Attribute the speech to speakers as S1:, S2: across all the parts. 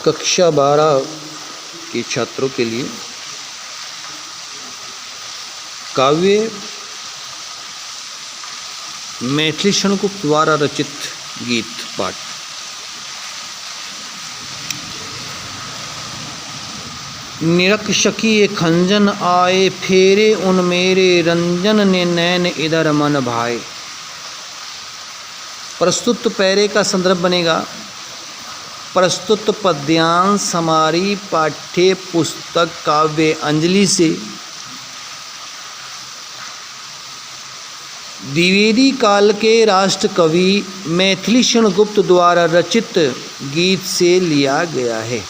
S1: कक्षा 12 के छात्रों के लिए काव्य मैथिली शरणगुप्त द्वारा रचित गीत पाठ। निरख सखी खंजन आए, फेरे उन मेरे रंजन ने नैन इधर मन भाए। प्रस्तुत पैरे का संदर्भ बनेगा प्रस्तुत पद्यांश हमारी पाठ्य पुस्तक काव्य अंजलि से द्विवेदी काल के राष्ट्र कवि मैथिली शरणगुप्त द्वारा रचित गीत से लिया गया है।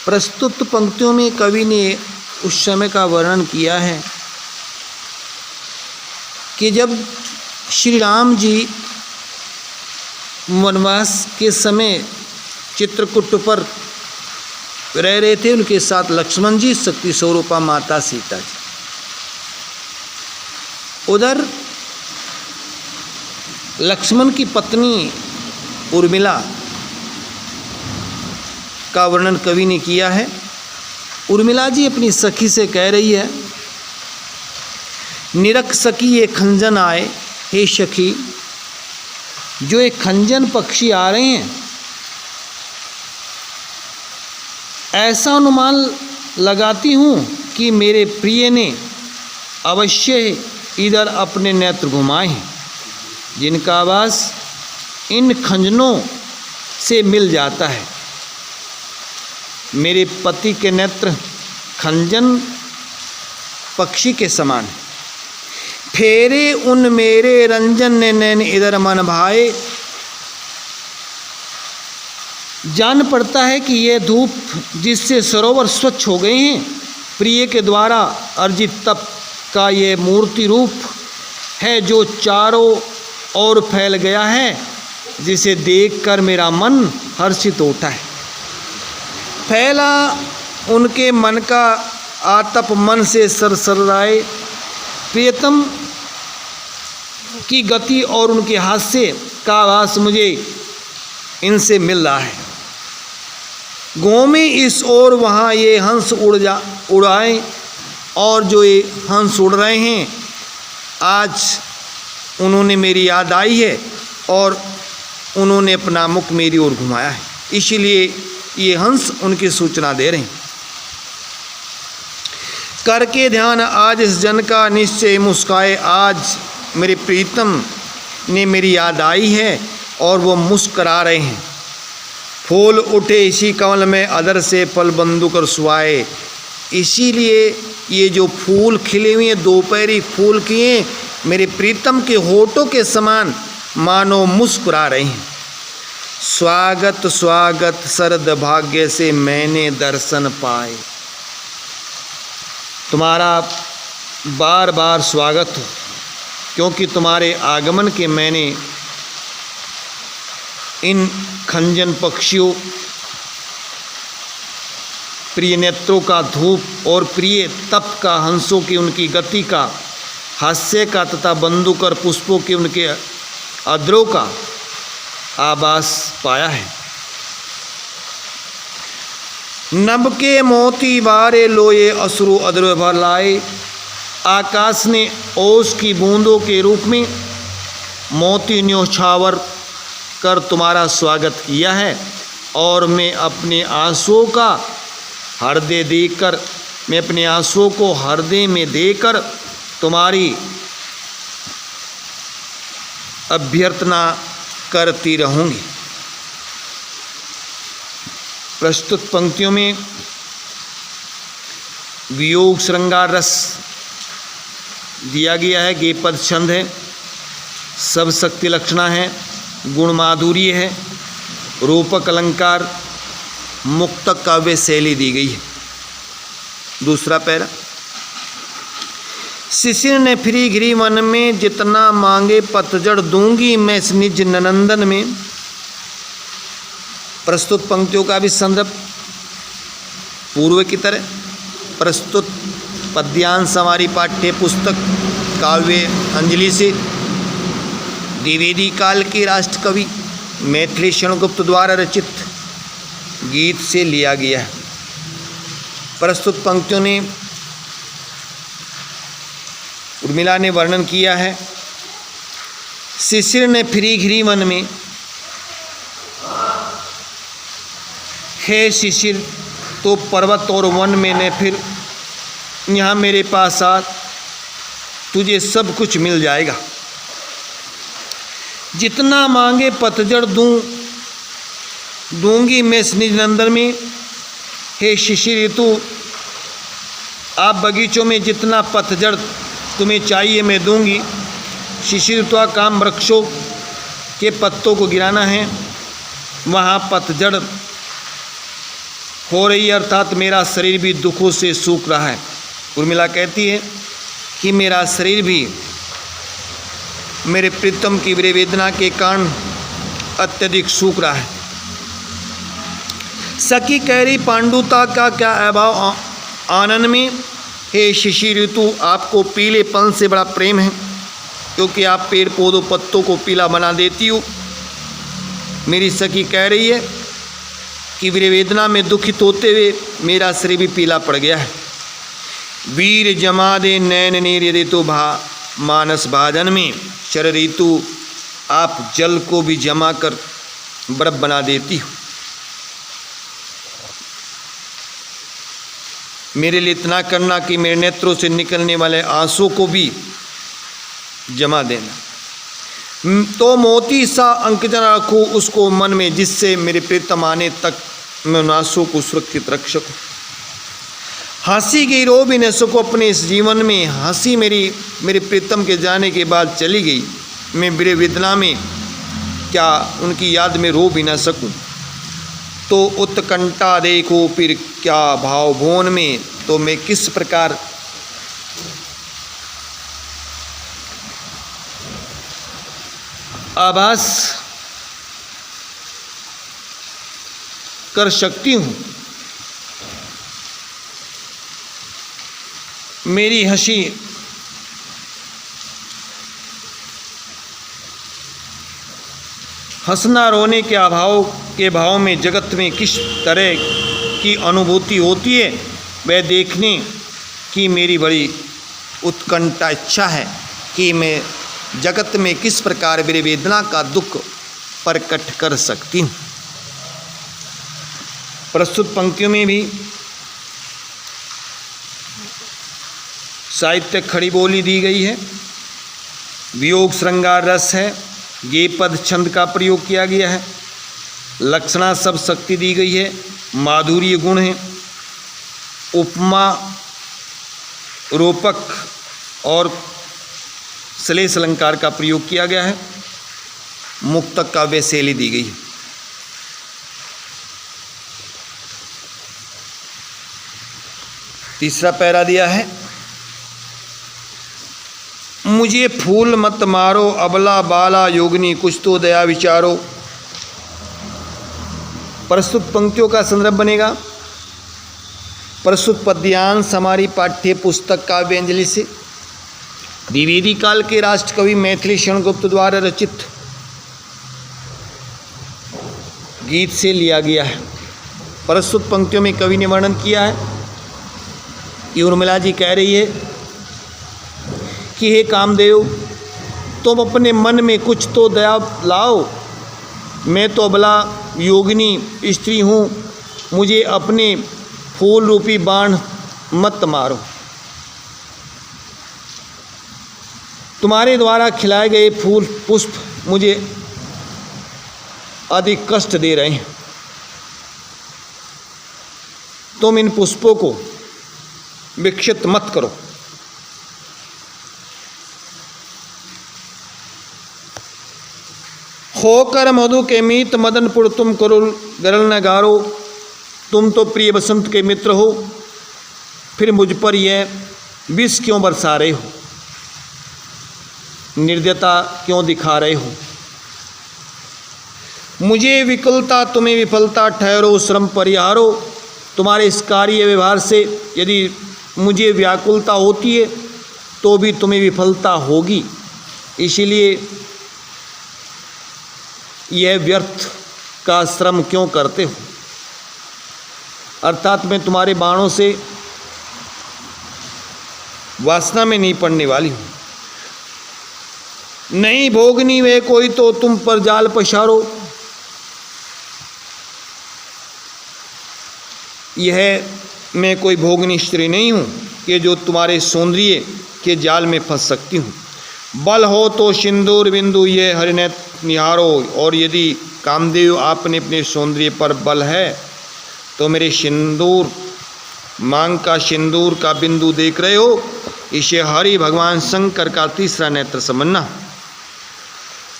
S1: प्रस्तुत पंक्तियों में कवि ने उस समय का वर्णन किया है कि जब श्री राम जी वनवास के समय चित्रकूट पर रह रहे थे, उनके साथ लक्ष्मण जी, शक्ति स्वरूपा माता सीता जी। उधर लक्ष्मण की पत्नी उर्मिला का वर्णन कवि ने किया है। उर्मिला जी अपनी सखी से कह रही है, निरख सखी ये खंजन आए, हे सखी जो एक खंजन पक्षी आ रहे हैं, ऐसा अनुमान लगाती हूँ कि मेरे प्रिय ने अवश्य इधर अपने नेत्र घुमाए हैं, जिनका आवास इन खंजनों से मिल जाता है। मेरे पति के नेत्र खंजन पक्षी के समान है। फेरे उन मेरे रंजन ने नैन इधर मन भाए। जान पड़ता है कि यह धूप जिससे सरोवर स्वच्छ हो गए हैं, प्रिय के द्वारा अर्जित तप का ये मूर्ति रूप है जो चारों ओर फैल गया है, जिसे देखकर मेरा मन हर्षित होता है। फैला उनके मन का आतप मन से सरसराए। प्रियतम की गति और उनके हास्य का आवास मुझे इनसे मिल रहा है। गाँव में इस ओर वहाँ ये हंस उड़ाए, और जो ये हंस उड़ रहे हैं, आज उन्होंने मेरी याद आई है और उन्होंने अपना मुख मेरी ओर घुमाया है, इसीलिए ये हंस उनकी सूचना दे रहे हैं। करके ध्यान आज इस जन का निश्चय मुस्काए। आज मेरे प्रीतम ने मेरी याद आई है और वो मुस्करा रहे हैं। फूल उठे इसी कमल में, अदर से फल बंधु कर सुआए। इसीलिए ये जो फूल खिले हुए हैं, दोपहरी फूल किए, मेरे प्रीतम के होठों के समान मानो मुस्कुरा रहे हैं। स्वागत स्वागत शरद भाग्य से मैंने दर्शन पाए। तुम्हारा बार बार स्वागत हो, क्योंकि तुम्हारे आगमन के मैंने इन खंजन पक्षियों, प्रिय नेत्रों का धूप और प्रिय तप का, हंसों की उनकी गति का, हास्य का तथा बंदूकर पुष्पों के उनके अद्रों का आभास पाया है। नभ के मोती बारे लोए असुरु अद्र भर लाए। आकाश ने ओस की बूंदों के रूप में मोती न्योछावर कर तुम्हारा स्वागत किया है, और मैं अपने आंसुओं का हृदय देकर, मैं अपने आंसुओं को हृदय में देकर तुम्हारी अभ्यर्थना करती रहूँगी। प्रस्तुत पंक्तियों में वियोग श्रृंगार रस दिया गया है। गेपद छंद है, सब शक्ति लक्षणा है, गुण माधुर्य है, रूपक अलंकार, मुक्तक काव्य शैली दी गई है। दूसरा पैरा, शिशिर ने फिरी घिरी वन में, जितना मांगे पतझड़ दूंगी मैं निज ननंदन में। प्रस्तुत पंक्तियों का भी संदर्भ पूर्व की तरह प्रस्तुत पद्यांश हमारी पाठ्य पुस्तक काव्य अंजलि से द्विवेदी काल के राष्ट्र कवि मैथिली शरणगुप्त द्वारा रचित गीत से लिया गया है। प्रस्तुत पंक्तियों ने उर्मिला ने वर्णन किया है। शिशिर ने फिरी घिरी वन में, हे शिशिर तो पर्वत और वन में ने फिर, यहाँ मेरे पास आ, तुझे सब कुछ मिल जाएगा। जितना मांगे पतझड़ दूंगी मैं निज नंदन में। हे शिशिर ऋतु, आप बगीचों में जितना पतझड़ तुम्हें चाहिए मैं दूंगी। शिशिर ऋतु का काम वृक्षों के पत्तों को गिराना है, वहाँ पतझड़ हो रही है, अर्थात मेरा शरीर भी दुखों से सूख रहा है। उर्मिला कहती है कि मेरा शरीर भी मेरे प्रीतम की वेदना के कारण अत्यधिक सूख रहा है। सखी कह रही पांडुता का क्या अभाव आनंद में। हे शिशिर ऋतु, आपको पीलेपन से बड़ा प्रेम है, क्योंकि आप पेड़ पौधों पत्तों को पीला बना देती हो। मेरी सखी कह रही है कि वेदना में दुखित होते हुए मेरा शरीर भी पीला पड़ गया है। वीर जमा दे नैन नीर ऋतु भा मानस भाजन में। शर ऋतु, आप जल को भी जमा कर बर्फ बना देती हो। मेरे लिए इतना करना कि मेरे नेत्रों से निकलने वाले आंसू को भी जमा देना। तो मोती सा अंकजन रखूँ उसको मन में, जिससे मेरे प्रीतम आने तक मैं उन आंसू को सुरक्षित रख सकूँ। हंसी गई रो भी न सको अपने इस जीवन में। हंसी मेरे प्रीतम के जाने के बाद चली गई। मैं मेरे वेदना में क्या उनकी याद में रो भी न सकूं। तो उत्कंठा देखो फिर क्या भाव भुवन में, तो मैं किस प्रकार आभास कर सकती हूँ। मेरी हंसी हंसना रोने के अभाव के भाव में जगत में किस तरह की अनुभूति होती है, वह देखने की मेरी बड़ी उत्कंठा इच्छा है कि मैं जगत में किस प्रकार मेरी वेदना का दुख प्रकट कर सकती हूँ। प्रस्तुत पंक्तियों में भी साहित्य खड़ी बोली दी गई है। वियोग श्रृंगार रस है, ये पद छंद का प्रयोग किया गया है। लक्षणा सब शक्ति दी गई है, माधुर्य गुण है, उपमा रूपक और श्लेष अलंकार का प्रयोग किया गया है। मुक्तक काव्य शैली दी गई है। तीसरा पैरा दिया है, मुझे फूल मत मारो अबला बाला योगिनी कुछ तो दया विचारो। प्रस्तुत पंक्तियों का संदर्भ बनेगा प्रस्तुत पद्यांश हमारी पाठ्य पुस्तक काव्यांजलि से द्विवेदी काल के राष्ट्रकवि मैथिली शरण गुप्त द्वारा रचित गीत से लिया गया है। प्रस्तुत पंक्तियों में कवि ने वर्णन किया है कि उर्मिला जी कह रही है कि हे कामदेव, तुम अपने मन में कुछ तो दया लाओ। मैं तो अबला योगिनी स्त्री हूँ, मुझे अपने फूल रूपी बाण मत मारो। तुम्हारे द्वारा खिलाए गए फूल पुष्प मुझे अधिक कष्ट दे रहे हैं। तुम इन पुष्पों को विक्षिप्त मत करो। होकर मधु के मीत मदनपुर तुम करो गरल न गारो। तुम तो प्रिय बसंत के मित्र हो, फिर मुझ पर यह विष क्यों बरसा रहे हो, निर्दयता क्यों दिखा रहे हो। मुझे विकलता तुम्हें विफलता ठहरो, श्रम परिहारो। तुम्हारे इस कार्य व्यवहार से यदि मुझे व्याकुलता होती है तो भी तुम्हें विफलता होगी, इसीलिए यह व्यर्थ का श्रम क्यों करते हो। अर्थात मैं तुम्हारे बाणों से वासना में नहीं पड़ने वाली हूँ। नहीं भोगनी वे कोई तो तुम पर जाल पसारो। यह मैं कोई भोगनी स्त्री नहीं हूँ कि जो तुम्हारे सौंदर्य के जाल में फंस सकती हूँ। बल हो तो सिंदूर बिंदु ये हरिनेत निहारो। और यदि कामदेव आपने अपने सौंदर्य पर बल है तो मेरे सिंदूर मांग का सिंदूर का बिंदु देख रहे हो, इसे हरि भगवान शंकर का तीसरा नेत्र समझना।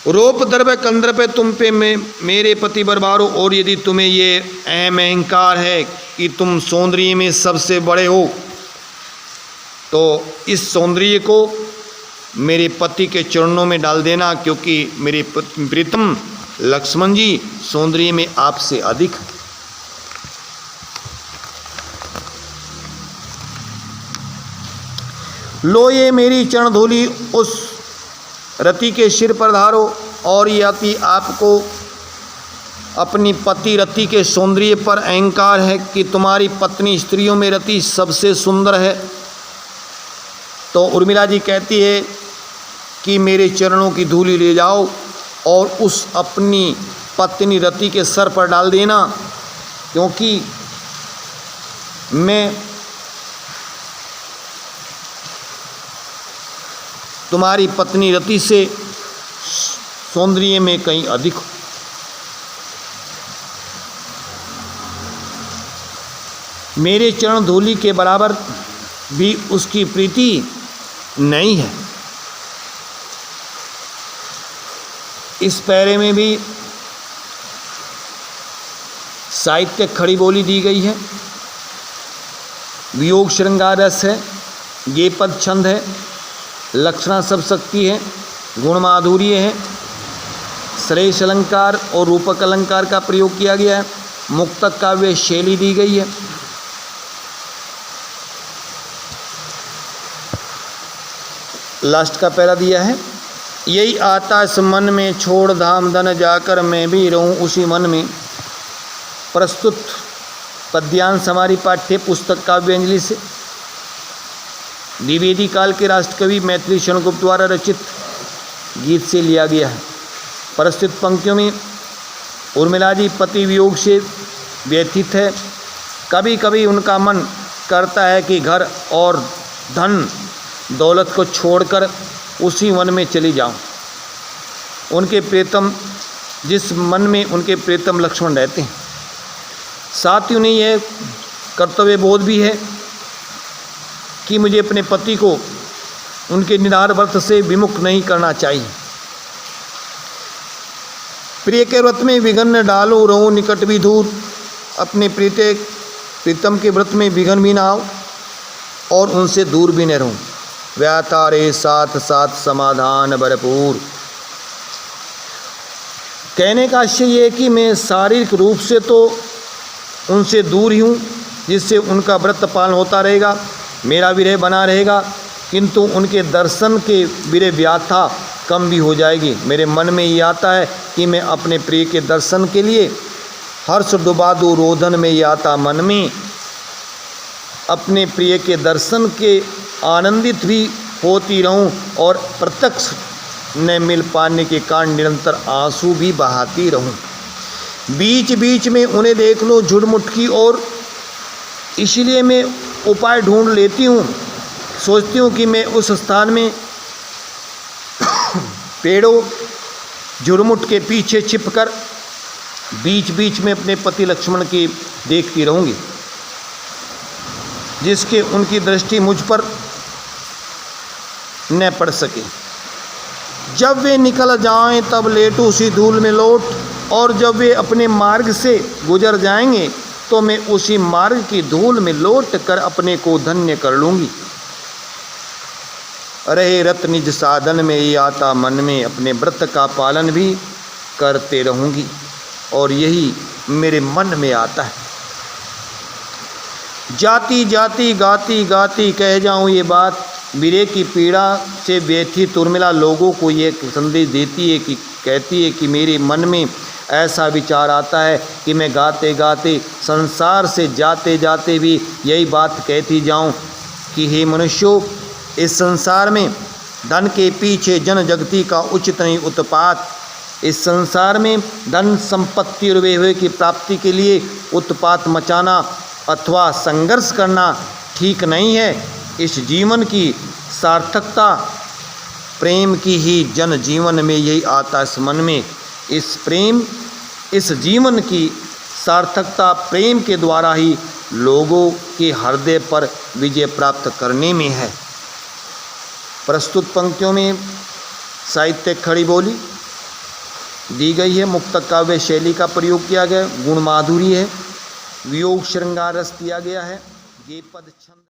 S1: रूप द्रव्य कंद्रव्य तुम पे मेरे पति बरबारो। और यदि तुम्हें ये अहंकार है कि तुम सौंदर्य में सबसे बड़े हो तो इस सौंदर्य को मेरे पति के चरणों में डाल देना, क्योंकि मेरे प्रीतम लक्ष्मण जी सौंदर्य में आपसे अधिक। लो ये मेरी चरण धूलि उस रति के सिर पर धारो। और यदि आपको अपनी पति रति के सौंदर्य पर अहंकार है कि तुम्हारी पत्नी स्त्रियों में रति सबसे सुंदर है, तो उर्मिला जी कहती है कि मेरे चरणों की धूलि ले जाओ और उस अपनी पत्नी रति के सर पर डाल देना, क्योंकि मैं तुम्हारी पत्नी रति से सौंदर्य में कहीं अधिक हूँ। मेरे चरण धूलि के बराबर भी उसकी प्रीति नहीं है। इस पैरे में भी साहित्य खड़ी बोली दी गई है। वियोग श्रृंगार रस है, ये पद छंद है, लक्षणा सब शक्ति है, गुण माधुर्य है, श्रेष्ठ अलंकार और रूपक अलंकार का प्रयोग किया गया है, मुक्तक काव्य शैली दी गई है। लास्ट का पैरा दिया है, यही आता इस मन में छोड़ धाम धन जाकर मैं भी रहूं उसी मन में। प्रस्तुत पद्यांश हमारी पाठ्य पुस्तक काव्यांजलि से द्विवेदी काल के राष्ट्रकवि मैथिली शरण गुप्त द्वारा रचित गीत से लिया गया है। प्रस्तुत पंक्तियों में उर्मिला जी पति वियोग से व्यथित है। कभी कभी उनका मन करता है कि घर और धन दौलत को छोड़कर उसी वन में चली जाऊं, उनके प्रीतम जिस मन में उनके प्रीतम लक्ष्मण रहते हैं। साथ ही उन्हें यह कर्तव्य बोध भी है कि मुझे अपने पति को उनके निराहार व्रत से विमुख नहीं करना चाहिए। प्रिय के व्रत में विघ्न डालो रहूं निकट भी दूर। अपने प्रीतम के व्रत में विघ्न भी ना हो और उनसे दूर भी न रहूं। व्यातारे साथ साथ समाधान भरपूर। कहने का आशय ये है कि मैं शारीरिक रूप से तो उनसे दूर ही हूँ, जिससे उनका व्रत पालन होता रहेगा, मेरा विरह बना रहेगा, किंतु उनके दर्शन के विरह व्याथा कम भी हो जाएगी। मेरे मन में ये आता है कि मैं अपने प्रिय के दर्शन के लिए हर्ष डुबा दूँ रोदन में, ये आता मन में अपने प्रिय के दर्शन के आनंदित भी होती रहूं और प्रत्यक्ष न मिल पाने के कारण निरंतर आंसू भी बहाती रहूं। बीच बीच में उन्हें देख लो झुरमुट की ओर, इसलिए मैं उपाय ढूंढ लेती हूँ। सोचती हूँ कि मैं उस स्थान में पेड़ों झुरमुट के पीछे छिपकर बीच बीच में अपने पति लक्ष्मण की देखती रहूँगी, जिसके उनकी दृष्टि मुझ पर न पड़ सके। जब वे निकल जाएं तब लेटूं उसी धूल में लौट, और जब वे अपने मार्ग से गुजर जाएंगे तो मैं उसी मार्ग की धूल में लौट कर अपने को धन्य कर लूँगी। रहे रत निज साधन में, ये आता मन में अपने व्रत का पालन भी करते रहूँगी, और यही मेरे मन में आता है। जाती जाती गाती गाती कह जाऊँ ये बात, विरह की पीड़ा से व्यथित उर्मिला लोगों को ये संदेश देती है कि कहती है कि मेरे मन में ऐसा विचार आता है कि मैं गाते गाते संसार से जाते जाते भी यही बात कहती जाऊं कि हे मनुष्यों, इस संसार में धन के पीछे जन जगती का उचित नहीं उत्पात। इस संसार में धन संपत्ति और वैभव की प्राप्ति के लिए उत्पात मचाना अथवा संघर्ष करना ठीक नहीं है। इस जीवन की सार्थकता प्रेम की ही जन जीवन में यही आता है। इस मन में इस जीवन की सार्थकता प्रेम के द्वारा ही लोगों के हृदय पर विजय प्राप्त करने में है। प्रस्तुत पंक्तियों में साहित्यिक खड़ी बोली दी गई है, मुक्तक काव्य शैली का प्रयोग किया गया, गुण माधुरी है, वियोग श्रृंगार रस दिया गया है, ये पद छंद